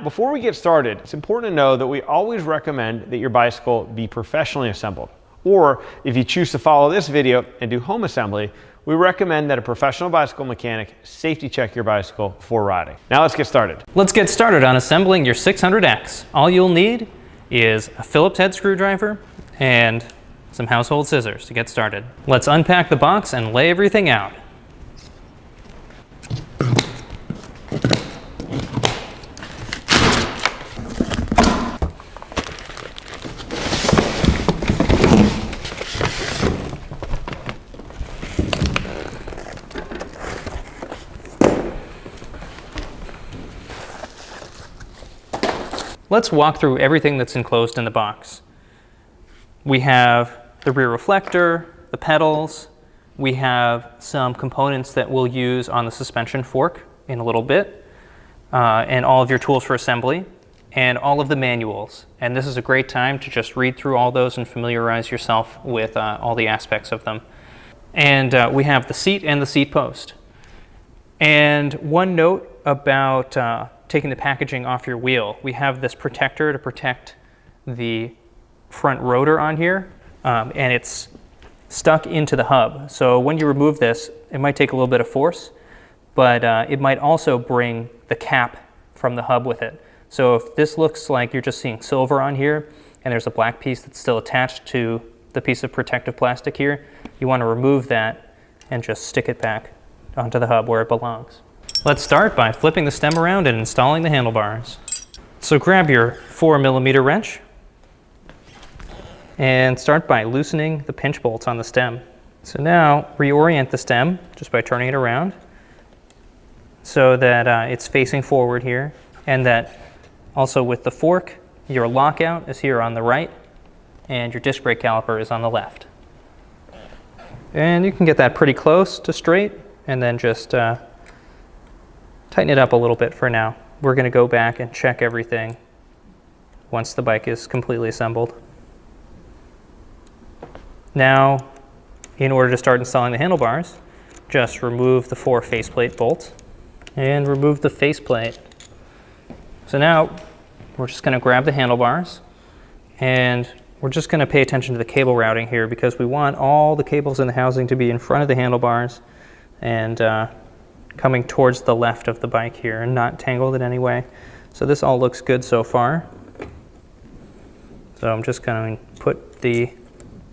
before we get started, it's important to know that we always recommend that your bicycle be professionally assembled. Or if you choose to follow this video and do home assembly, we recommend that a professional bicycle mechanic safety check your bicycle before riding. Now let's get started. Let's get started on assembling your 600X. All you'll need is a Phillips head screwdriver and some household scissors to get started. Let's unpack the box and lay everything out. Let's walk through everything that's enclosed in the box. We have the rear reflector, the pedals, we have some components that we'll use on the suspension fork in a little bit, and all of your tools for assembly, and all of the manuals. And this is a great time to just read through all those and familiarize yourself with all the aspects of them. And we have the seat and the seat post. And one note about taking the packaging off your wheel. We have this protector to protect the front rotor on here, and it's stuck into the hub. So when you remove this, it might take a little bit of force, but it might also bring the cap from the hub with it. So if this looks like you're just seeing silver on here, and there's a black piece that's still attached to the piece of protective plastic here, you want to remove that and just stick it back onto the hub where it belongs. Let's start by flipping the stem around and installing the handlebars. So grab your 4mm wrench and start by loosening the pinch bolts on the stem. So now reorient the stem just by turning it around so that it's facing forward here, and that also with the fork, your lockout is here on the right and your disc brake caliper is on the left. And you can get that pretty close to straight and then just tighten it up a little bit for now. We're going to go back and check everything once the bike is completely assembled. Now, in order to start installing the handlebars, just remove the 4 faceplate bolts and remove the faceplate. So now we're just going to grab the handlebars, and we're just going to pay attention to the cable routing here because we want all the cables in the housing to be in front of the handlebars and coming towards the left of the bike here and not tangled in any way. So this all looks good so far. So I'm just going to put the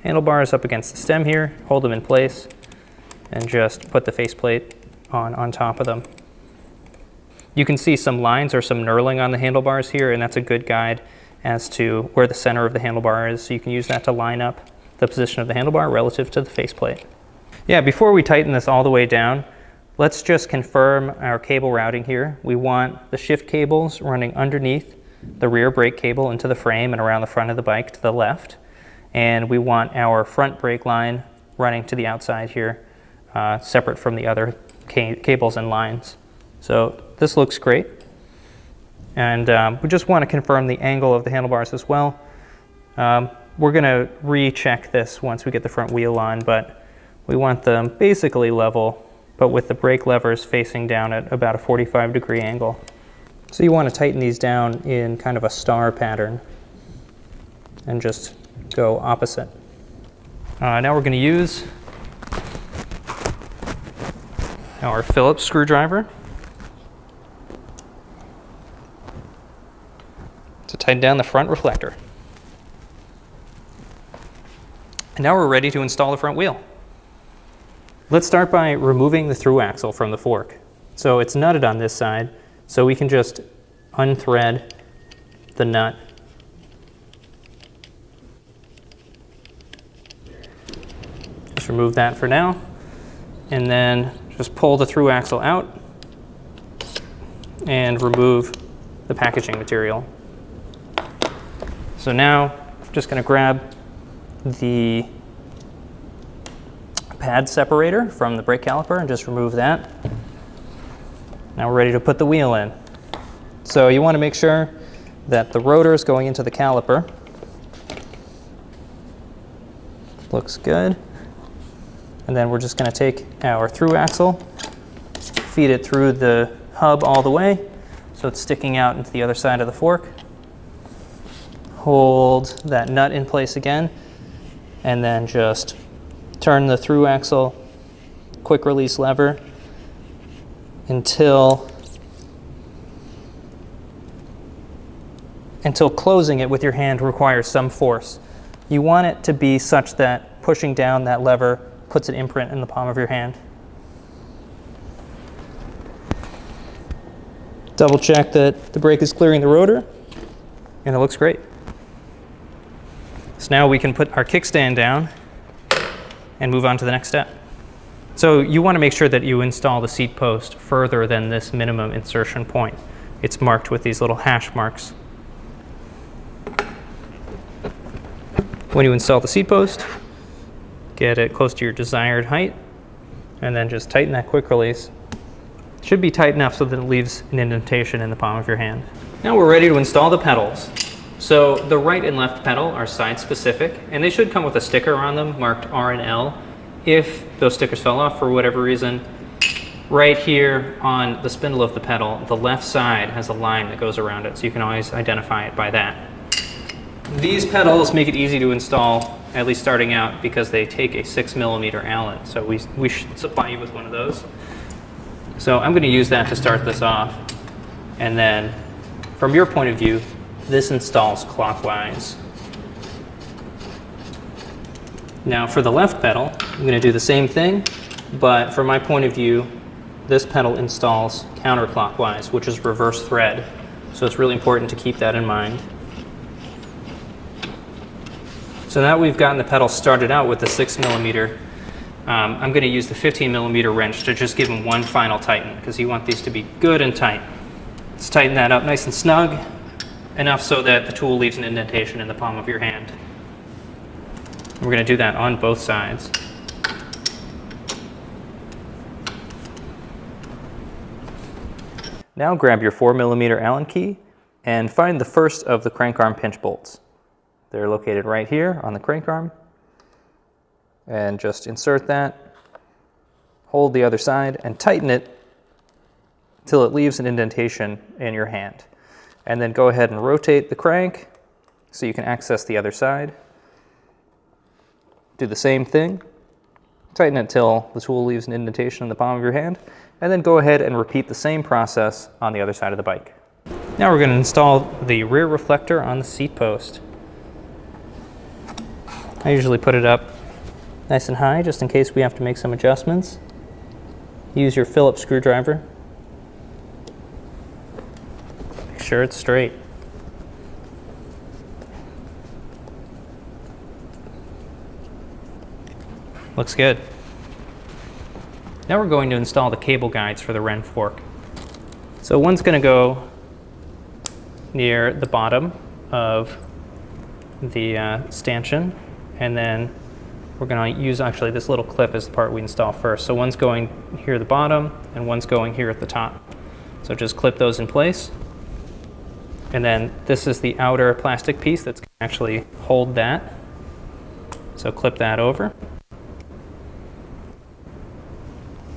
handlebars up against the stem here, hold them in place, and just put the faceplate on top of them. You can see some lines or some knurling on the handlebars here, and that's a good guide as to where the center of the handlebar is. So you can use that to line up the position of the handlebar relative to the faceplate. Yeah, before we tighten this all the way down, let's just confirm our cable routing here. We want the shift cables running underneath the rear brake cable into the frame and around the front of the bike to the left. And we want our front brake line running to the outside here, separate from the other cables and lines. So this looks great. And we just want to confirm the angle of the handlebars as well. We're going to recheck this once we get the front wheel on, but we want them basically level, but with the brake levers facing down at about a 45-degree angle. So you want to tighten these down in kind of a star pattern and just go opposite. Now we're going to use our Phillips screwdriver to tighten down the front reflector. And now we're ready to install the front wheel. Let's start by removing the through axle from the fork. So it's nutted on this side, so we can just unthread the nut. Just remove that for now, and then just pull the through axle out and remove the packaging material. So now I'm just going to grab the pad separator from the brake caliper and just remove that. Now we're ready to put the wheel in. So you want to make sure that the rotor is going into the caliper. Looks good. And then we're just going to take our through axle, feed it through the hub all the way. So so it's sticking out into the other side of the fork. Hold that nut in place again, and then just turn the through axle, quick release lever until closing it with your hand requires some force. You want it to be such that pushing down that lever puts an imprint in the palm of your hand. Double check that the brake is clearing the rotor, and it looks great. So now we can put our kickstand down and move on to the next step. So you want to make sure that you install the seat post further than this minimum insertion point. It's marked with these little hash marks. When you install the seat post, get it close to your desired height, and then just tighten that quick release. It should be tight enough so that it leaves an indentation in the palm of your hand. Now we're ready to install the pedals. So the right and left pedal are side specific, and they should come with a sticker on them marked R and L. If those stickers fell off for whatever reason, right here on the spindle of the pedal, the left side has a line that goes around it, so you can always identify it by that. These pedals make it easy to install, at least starting out, because they take a 6mm Allen, so we should supply you with one of those. So I'm going to use that to start this off, and then from your point of view, this installs clockwise. Now for the left pedal, I'm going to do the same thing, but from my point of view, this pedal installs counterclockwise, which is reverse thread. So it's really important to keep that in mind. So now we've gotten the pedal started out with the 6mm. I'm going to use the 15mm wrench to just give them one final tighten, because you want these to be good and tight. Let's tighten that up nice and snug, enough so that the tool leaves an indentation in the palm of your hand. We're going to do that on both sides. Now grab your 4mm Allen key and find the first of the crank arm pinch bolts. They're located right here on the crank arm. And just insert that, hold the other side, and tighten it till it leaves an indentation in your hand. And then go ahead and rotate the crank so you can access the other side. Do the same thing, tighten it till the tool leaves an indentation in the palm of your hand, and then go ahead and repeat the same process on the other side of the bike. Now we're going to install the rear reflector on the seat post. I usually put it up nice and high just in case we have to make some adjustments. Use your Phillips screwdriver. Make sure it's straight. Looks good. Now we're going to install the cable guides for the Wren fork. So one's going to go near the bottom of the stanchion, and then we're going to use actually this little clip as the part we install first. So one's going here at the bottom, and one's going here at the top. So just clip those in place. And then this is the outer plastic piece that's going to actually hold that. So clip that over.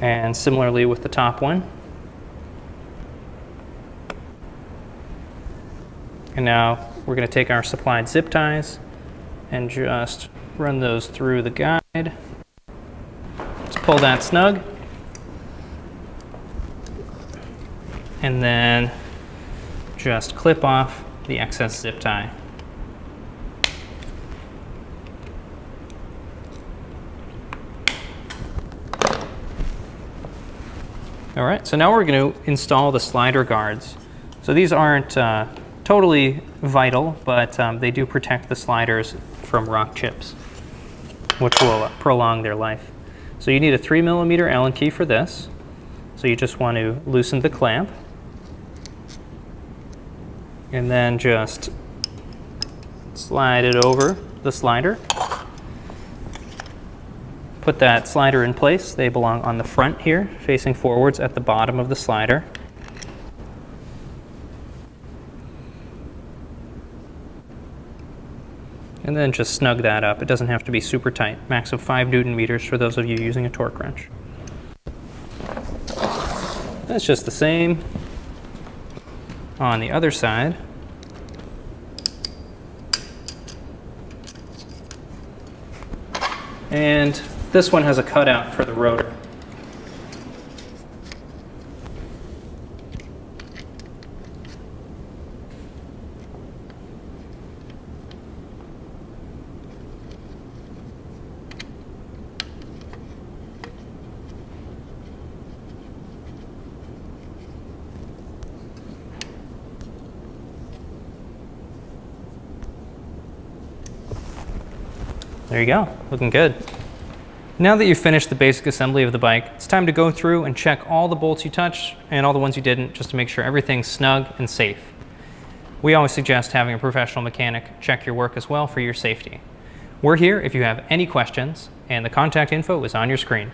And similarly with the top one. And now we're going to take our supplied zip ties and just run those through the guide. Just pull that snug. And then just clip off the excess zip tie. All right, so now we're going to install the slider guards. So these aren't totally vital, but they do protect the sliders from rock chips, which will prolong their life. So you need a 3mm Allen key for this. So you just want to loosen the clamp, and then just slide it over the slider. Put that slider in place. They belong on the front here, facing forwards at the bottom of the slider. And then just snug that up. It doesn't have to be super tight. Max of 5 Newton-meters for those of you using a torque wrench. That's just the same. on the other side. And this one has a cutout for the rotor. There you go, looking good. Now that you've finished the basic assembly of the bike, it's time to go through and check all the bolts you touched and all the ones you didn't, just to make sure everything's snug and safe. We always suggest having a professional mechanic check your work as well for your safety. We're here if you have any questions, and the contact info is on your screen.